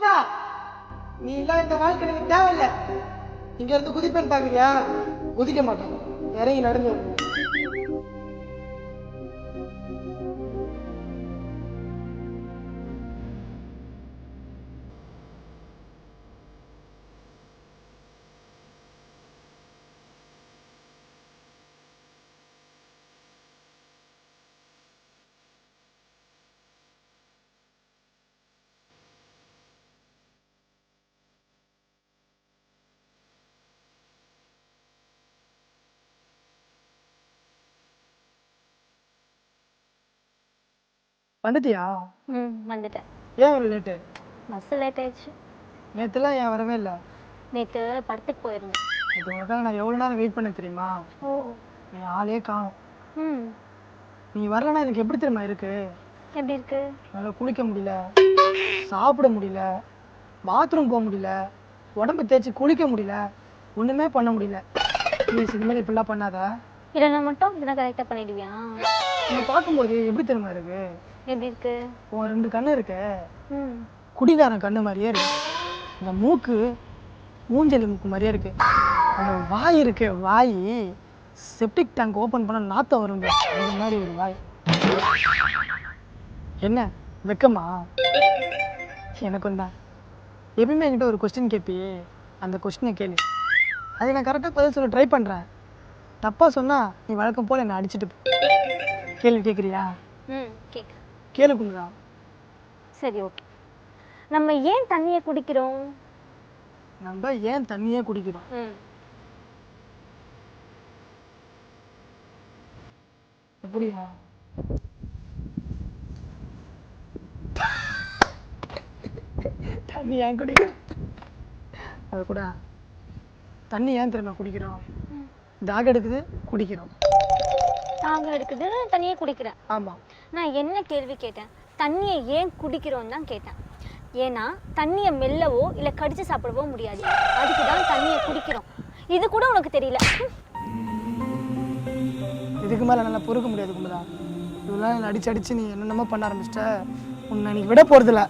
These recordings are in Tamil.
குமுதா, நீ எல்லாம் இந்த வாழ்க்கை எனக்கு தேவையில்லை. இங்க இருந்து குதிப்பேன் பாக்குறியா? குதிக்க மாட்டேன், இறங்கி நடந்து வருவேன். வந்துட்டியா? வந்துட்டேன். ஏன் ஒரு லேட்டு? பஸ் லேட் ஆயிடுச்சு. நேற்றுலாம் ஏன் வரவே இல்லை? நேற்று படத்துக்கு போயிருந்தேன். இது உனக்காக நான் எவ்வளோ நேரம் வெயிட் பண்ண தெரியுமா? ஓ. நீ ஆளே காணும். ம். நீ வரலன்னா எனக்கு எப்படி தெரியுமா இருக்கு? எப்படி இருக்கு? நல்லா குளிக்க முடியல, சாப்பிட முடியல, பாத்ரூம் போக முடியல, உடம்பு தேய்ச்சி குளிக்க முடியல, ஒன்றுமே பண்ண முடியல. ப்ளீஸ் இதுமாதிரி இப்படிலாம் பண்ணாத. இல்லைன்னா மட்டும் இதெல்லாம் கரெக்டாக பண்ணிடுவியா? நீ பார்க்கும்போது எப்படி தெரியுமா இருக்கு? எப்படி இருக்கு? உன் 2 கண்ணு இருக்கு, ம். குடிகாரன் கண்ணு மாதிரியே இருக்கு. இந்த மூக்கு மூஞ்சலி மூக்கு மாதிரியே இருக்கு. அந்த வாய் இருக்கு, வாய் செப்டிக் டேங்க் ஓப்பன் பண்ண நாத்தம் வரும், அந்த மாதிரி ஒரு வாய். என்ன வெக்கமா? எனக்கு தான் எப்பயுமே என்கிட்ட ஒரு கொஸ்டின் கேட்பியே, அந்த கொஸ்டினை கேளு. அது நான் கரெக்டாக பதில் சொல்ல ட்ரை பண்ணுறேன். தப்பா சொன்னா நீ வழக்கம் போல் என்னை அடிச்சுட்டு போ. கேள்வி கேட்குறியா? கேட்க கேளு குமுதா. சரி, ஓகே. நம்ம ஏன் தண்ணியை குடிக்கிறோம்? நம்ம ஏன் தண்ணியே குடிக்கிறோம்? அப்படியா? தண்ணி ஏன் குடிக்கிறோம்? அது கூட தண்ணி ஏன் தெரியுமா குடிக்கிறோம்? தாக எடுக்குது, குடிக்கிறோம். தாகம் எடுக்குது, தண்ணியை குடிக்கிறேன். ஆமாம். நான் என்ன கேள்வி கேட்டேன்? தண்ணியை ஏன் குடிக்கிறோன்னு தான் கேட்டேன். ஏன்னா தண்ணியை மெல்லவோ இல்லை கடிச்சு சாப்பிடவோ முடியாது, அதுக்கு தான் தண்ணியை குடிக்கிறோம். இது கூட உனக்கு தெரியல. இதுக்கு மேலே நல்லா பொறுக்க முடியாது குமுதா. இதெல்லாம் அடிச்சு அடிச்சு நீ என்னென்னமோ பண்ண ஆரம்பிச்சிட்ட. உன்னை நீ விட போறதில்ல.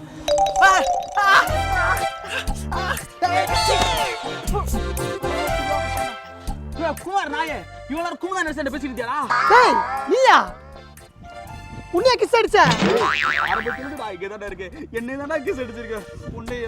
குமார் நாயே, இவனால குமுதா நெசன்ட் பேசிட்டியாடா? டேய் நீயா? உன்னைய கிஸ் அடிச்ச? அரபி திருடுடா, இங்க தான இருக்கு. என்னைய தான கிஸ் அடிச்சிருக்க. உன்னைய